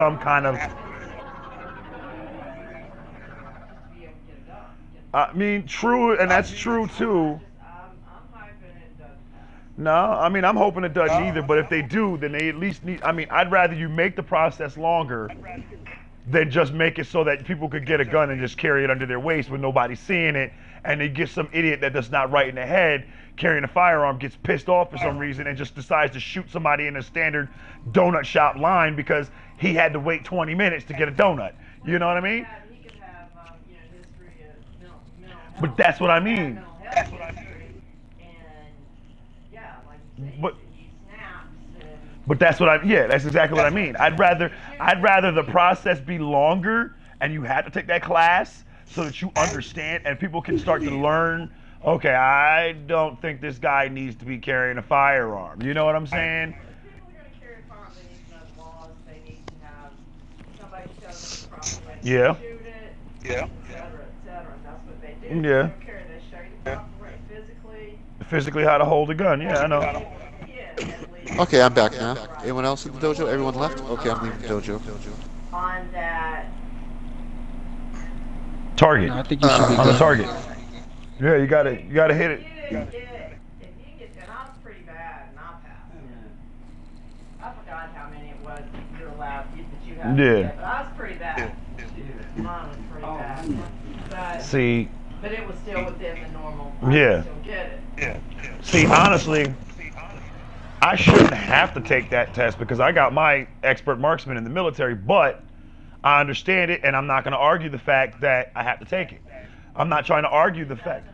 some kind of. I mean, true, and that's true too. No, I mean, I'm hoping it doesn't either. But if they do, then they at least need. I mean, I'd rather you make the process longer than just make it so that people could get a gun and just carry it under their waist with nobody seeing it, and they get some idiot that does not right in the head carrying a firearm gets pissed off for some reason and just decides to shoot somebody in a standard donut shop line because he had to wait 20 minutes to get a donut. You know what I mean? But that's what I mean. But but that's what yeah, that's exactly what I mean. I'd rather the process be longer and you had to take that class so that you understand and people can start to learn, okay, I don't think this guy needs to be carrying a firearm. You know what I'm saying? Yeah. Yeah. Yeah. Physically how to hold a gun. Yeah, I know. Okay, I'm back now. Anyone else in the dojo? Everyone left? Okay, I'm leaving the dojo. On that. Target. No, I think you should be On the good. target. Yeah, you gotta hit it. If you can get, and I was pretty bad, and I passed it. I forgot how many it was that you're allowed, that you had to Yeah. get, but I was pretty bad. Mine was pretty bad. But, See, but it was still within the normal. Yeah. Still get it. see, honestly, I shouldn't have to take that test because I got my expert marksman in the military, but I understand it and I'm not going to argue the fact that I have to take it. I'm not trying to argue the fact.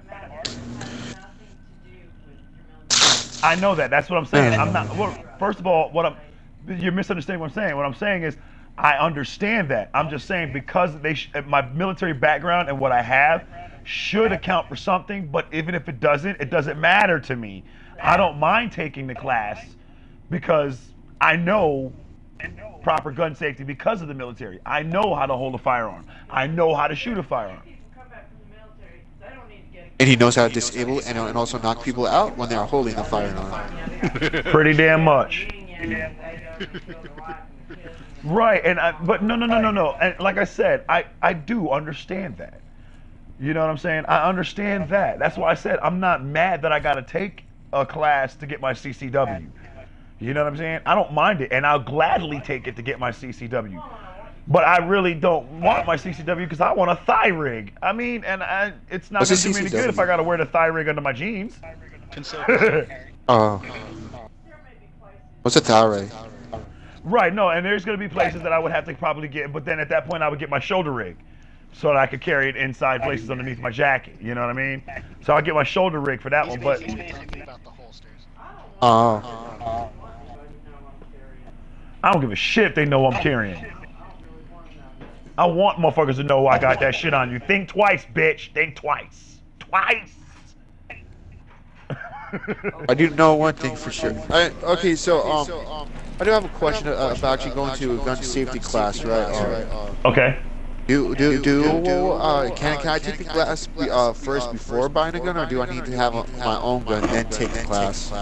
I know that. That's what I'm saying. I'm not. Well, first of all, you're misunderstanding what I'm saying. What I'm saying is, I understand that. I'm just saying because my military background and what I have should account for something. But even if it doesn't matter to me. I don't mind taking the class because I know proper gun safety because of the military. I know how to hold a firearm. I know how to shoot a firearm. And he knows how to disable and also knock people out when they are holding the firearm. Pretty damn much. Right, but no. And like I said, I do understand that. You know what I'm saying? I understand that. That's why I said I'm not mad that I got to take a class to get my CCW. You know what I'm saying? I don't mind it, and I'll gladly take it to get my CCW. But I really don't want my CCW because I want a thigh rig. I mean, it's not going to do me any good if I got to wear the thigh rig under my jeans. Oh. What's a tire? Right, no, and there's going to be places that I would have to probably get, but then at that point I would get my shoulder rig so that I could carry it inside places underneath my jacket. You know what I mean? So I'll get my shoulder rig for that one, but... Oh. I don't give a shit if they know I'm carrying. I want motherfuckers to know I got that shit on you. Think twice, bitch. Think twice. Twice. I do know one thing for sure. Okay, so I do have a question about actually going to a gun safety class, right? Okay. Can I take the class first before buying a gun, or do I need to have my own gun then take the class?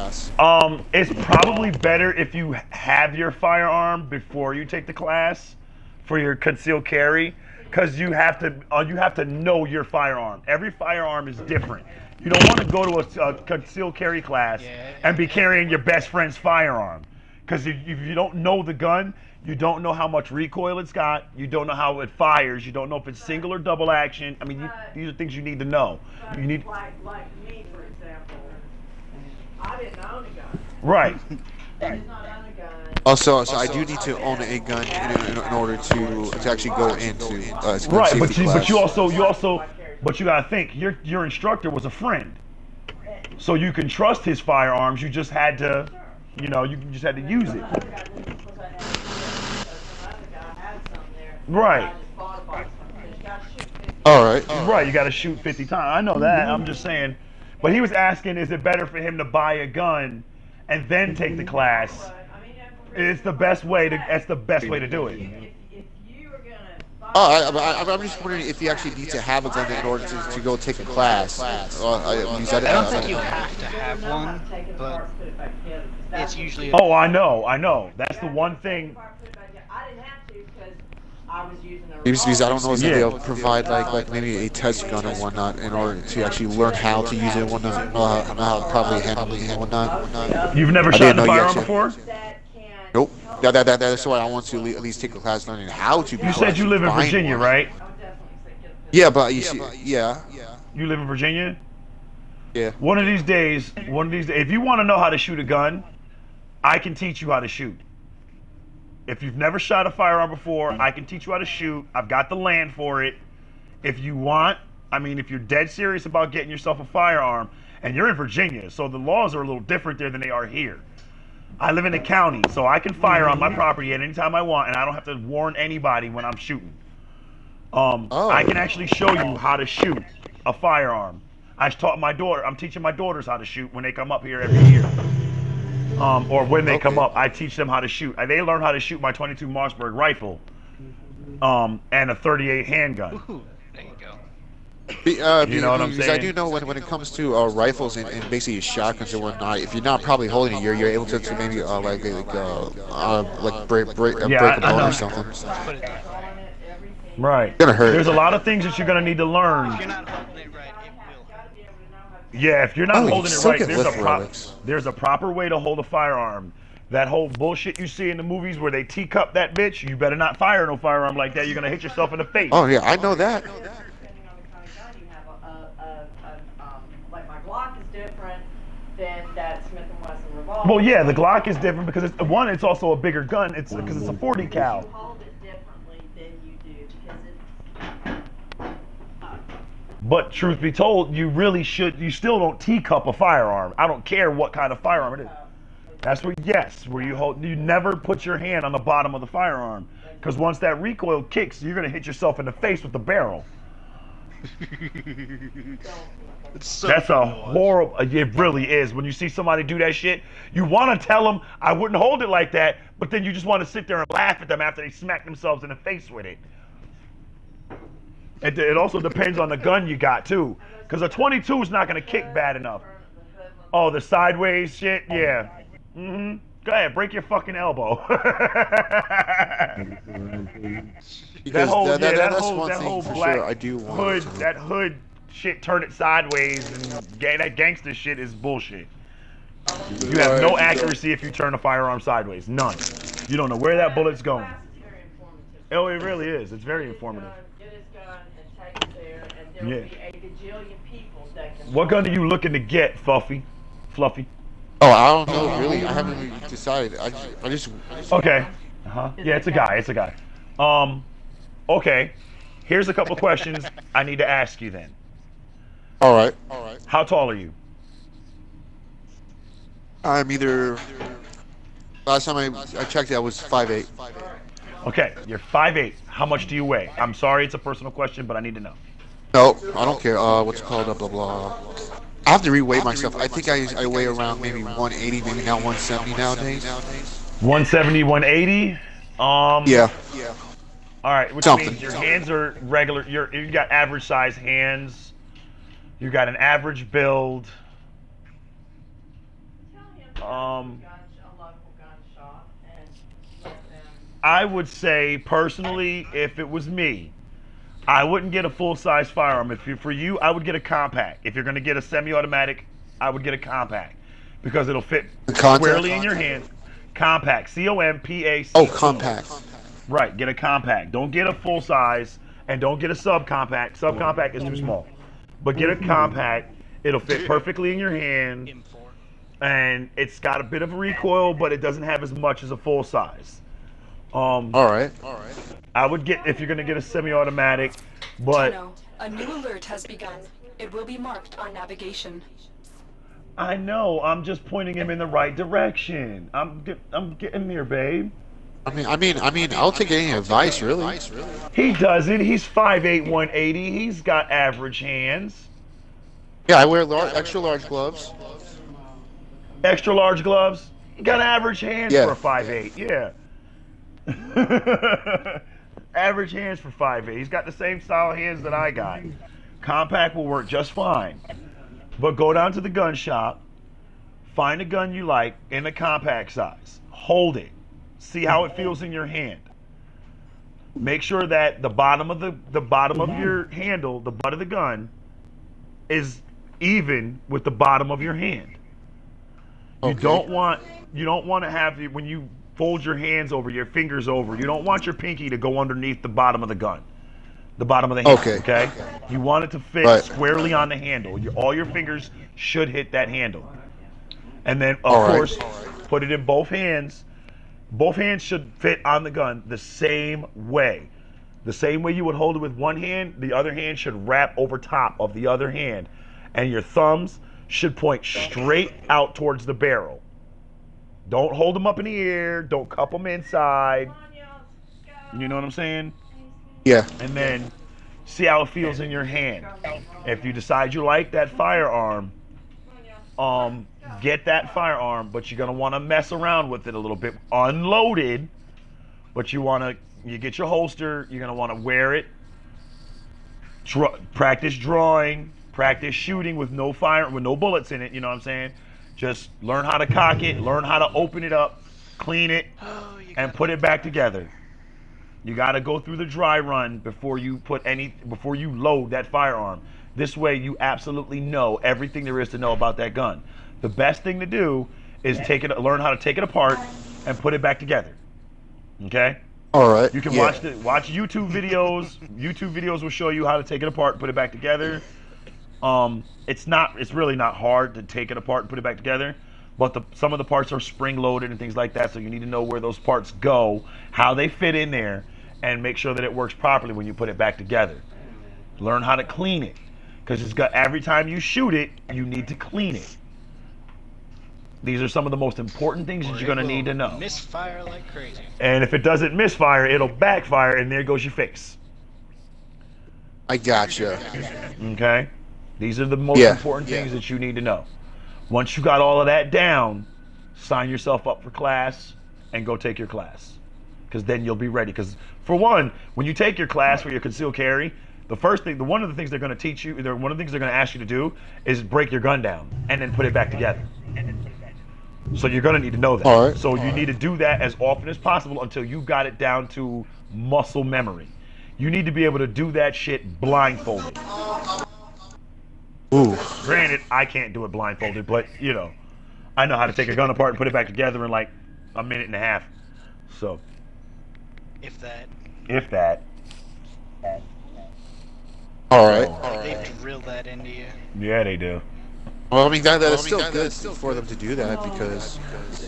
It's probably better if you have your firearm before you take the class for your concealed carry, because you have to know your firearm. Every firearm is different. You don't want to go to a concealed carry class and be carrying your best friend's firearm, because if you don't know the gun, you don't know how much recoil it's got. You don't know how it fires. You don't know if it's single or double action. I mean, these are things you need to know. You need like me, for example. I didn't own a gun. right. I did not own a gun. Also, so I do need to own a gun in order to actually go into gun Right, safety class. but you gotta think your instructor was a friend, so you can trust his firearms. You just had to, you just had to use it. Right. All right. Right, you got to shoot 50 times. I know that. I'm just saying. But he was asking, is it better for him to buy a gun and then take the class? It's the best way to. That's the best way to do it. Oh, I'm just wondering if you actually need to have a gun in order to go take a class. I don't think you have to have one, but it's usually. Oh, I know. That's the one thing. because I was using a Because I don't know if Yeah. they'll provide like maybe a test gun or whatnot in order to actually learn how to use it and whatnot, know how to properly handle it and whatnot. You've never I shot didn't a know you firearm actually- before? that can Nope. help That's why I want to at least take a class learning how to. You said you live in Virginia, right? I would definitely say get a pistol. Yeah, but you see, yeah. You live in Virginia? Yeah. One of these days, if you want to know how to shoot a gun, I can teach you how to shoot. If you've never shot a firearm before, I can teach you how to shoot. I've got the land for it. If you want, if you're dead serious about getting yourself a firearm, and you're in Virginia, so the laws are a little different there than they are here. I live in a county, so I can fire on my property at any time I want, and I don't have to warn anybody when I'm shooting. I can actually show you how to shoot a firearm. I'm teaching my daughters how to shoot when they come up here every year. Or when they come up, I teach them how to shoot. They learn how to shoot my 22 Mossberg rifle, and a 38 handgun. Ooh, there you go. You know what I'm because saying? I do know when it comes to rifles and basically shotguns and whatnot, if you're not probably holding it, you're able to maybe break a I bone know. or something. Put it there. On it, everything. Right. Gonna hurt. There's a lot of things that you're gonna need to learn. If you're not holding it right, it will. Gotta be able to know how to Yeah, if you're not Oh, you holding it still right, can lift relics. there's a proper way to hold a firearm. That whole bullshit you see in the movies where they teacup that bitch, you better not fire no firearm like that. You're gonna hit yourself in the face. Oh yeah, I know that. depending on the kind of gun you have. Like my Glock is different than that Smith & Wesson revolver. Well, yeah, the Glock is different because it's also a bigger gun. It's because it's a 40 cal. You hold it differently than you do because it's. But truth be told, you still don't teacup a firearm. I don't care what kind of firearm it is. That's where you never put your hand on the bottom of the firearm. Because once that recoil kicks, you're going to hit yourself in the face with the barrel. It's so That's a fun to watch. horrible, it really is. When you see somebody do that shit, you want to tell them, I wouldn't hold it like that, but then you just want to sit there and laugh at them after they smack themselves in the face with it. It also depends on the gun you got, too. Because a 22 is not going to kick bad enough. Oh, the sideways shit? Yeah. Mm-hmm. Go ahead, break your fucking elbow. Because whole that's one that thing whole for black sure I do want. that hood shit, turn it sideways, and that gangster shit is bullshit. You have no accuracy if you turn a firearm sideways. None. You don't know where that bullet's going. Class is very informative. Oh, it really is. It's very informative. Get his gun and take it there, and there will be a gajillion people that can. What gun are you looking to get, Fluffy? Oh, I don't know really. I haven't really decided. I just. Okay. Yeah, it's a guy. It's a guy. Okay. Here's a couple questions I need to ask you then. All right. How tall are you? I'm either. Last time I checked, I was 5'8". Okay, you're 5'8". How much do you weigh? I'm sorry, it's a personal question, but I need to know. No, I don't care. What's it called? Blah blah. I have to reweight myself. I think I weigh around maybe 180, maybe now 170 nowadays. 170, 180. Yeah. All right, which Something. means your hands are regular. You got average size hands. You got an average build. Tell him to a local gun shop and let them. I would say personally, if it was me, I wouldn't get a full-size firearm. For you, I would get a compact. If you're going to get a semi-automatic, I would get a compact because it'll fit Compact? squarely in your hand. Compact, C-O-M-P-A-C. Oh, compact. Right, get a compact. Don't get a full-size, and don't get a subcompact. Subcompact is too small. But get a compact. It'll fit perfectly in your hand, M4. and it's got a bit of a recoil, but it doesn't have as much as a full-size. All right. I would get, if you're going to get a semi-automatic, but Tano, a new alert has begun. It will be marked on navigation. I know, I'm just pointing him in the right direction. I'm getting there, babe. I mean, I'll take any advice, really. He does it. He's 5'8", 180. He's got average hands. Yeah, I wear extra large gloves. Extra large gloves. He got average hands Yeah. for a 5'8". Yeah. Average hands for 5'8". He's got the same style hands that I got. Compact will work just fine. But go down to the gun shop, find a gun you like in a compact size. Hold it. See how it feels in your hand. make sure that the bottom of the bottom of your handle, the butt of the gun, is even with the bottom of your hand. You Okay. don't want to have when you fold your hands over, your fingers over. You don't want your pinky to go underneath the bottom of the gun, the bottom of the hand. Okay. Okay. You want it to fit Right. squarely on the handle. All your fingers should hit that handle. And then, of All right. course, put it in both hands. Both hands should fit on the gun the same way. The same way you would hold it with one hand, the other hand should wrap over top of the other hand. And your thumbs should point straight out towards the barrel. Don't hold them up in the air. Don't cup them inside. You know what I'm saying? Yeah. And then see how it feels in your hand. If you decide you like that firearm, get that firearm, but you're gonna want to mess around with it a little bit. Unloaded, but you get your holster. You're gonna want to wear it. Practice drawing, practice shooting with no bullets in it. You know what I'm saying? Just learn how to cock it, learn how to open it up, clean it, and put it back together. You got to go through the dry run before you load that firearm. This way you absolutely know everything there is to know about that gun. The best thing to do is learn how to take it apart and put it back together. Okay? All right. You can yeah. watch YouTube videos. YouTube videos will show you how to take it apart and put it back together. It's really not hard to take it apart and put it back together, but some of the parts are spring loaded and things like that, so you need to know where those parts go, how they fit in there, and make sure that it works properly when you put it back together. Learn how to clean it, because every time you shoot it, you need to clean it. These are some of the most important things that you're going to need to know. Misfire like crazy. And if it doesn't misfire, it'll backfire, and there goes your face. I gotcha. Okay? These are the most Yeah. important things that you need to know. Once you got all of that down, sign yourself up for class and go take your class. Because then you'll be ready. Because for one, when you take your class for your concealed carry, one of the things they're going to teach you, one of the things they're going to ask you to do is break your gun down and then put it back together. So you're going to need to know that. All right. So you need to do that as often as possible until you got it down to muscle memory. You need to be able to do that shit blindfolded. Ooh. Granted, I can't do it blindfolded, but I know how to take a gun apart and put it back together in like a minute and a half. So, If that. All right. They drill that into you. Yeah, they do. Well, I mean that is still good for them to do that because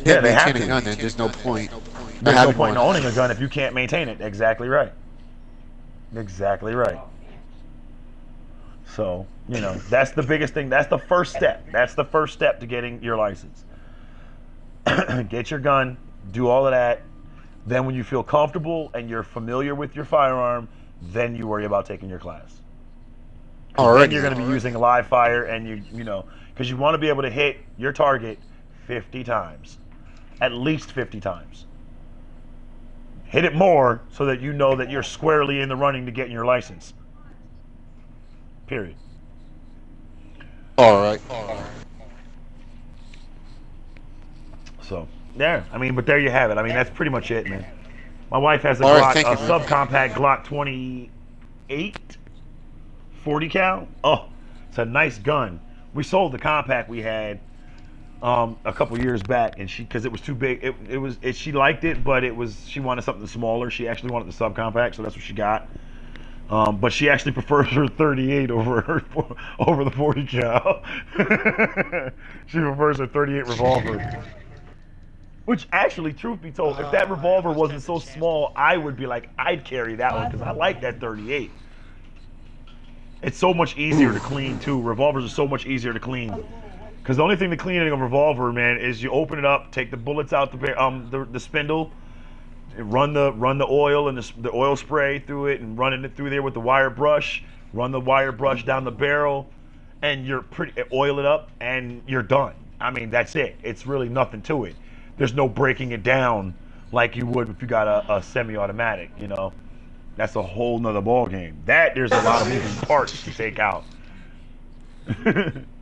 Yeah, they have maintaining to. a gun, then there's no point. There's no having point in one. owning a gun if you can't maintain it. Exactly right. Exactly right. So, that's the biggest thing. That's the first step. That's the first step to getting your license. Get your gun, do all of that. Then when you feel comfortable and you're familiar with your firearm, then you worry about taking your class. All right. Then you're going to be using live fire and because you want to be able to hit your target 50 times. At least 50 times. Hit it more so that you know that you're squarely in the running to get your license. Period. All right. So, yeah. But there you have it. That's pretty much it, man. My wife has a All Glock, right, thank a you, man. subcompact Glock 28, 40 cal. Oh, it's a nice gun. We sold the compact we had a couple years back, and because it was too big, she liked it, but she wanted something smaller. She actually wanted the subcompact, so that's what she got. But she actually prefers her 38 over the 40 cal. She prefers her 38 revolver. Which actually, truth be told, if that revolver wasn't so small, I would be like, I'd carry that one because I like that 38. It's so much easier to clean too. Revolvers are so much easier to clean. Because the only thing to cleaning a revolver, man, is you open it up, take the bullets out the spindle, run the oil and the oil spray through it, and running it through there with the wire brush. Run the wire brush down the barrel, and oil it up, and you're done. That's it. It's really nothing to it. There's no breaking it down like you would if you got a semi-automatic. That's a whole nother ball game. There's a lot of moving parts to take out.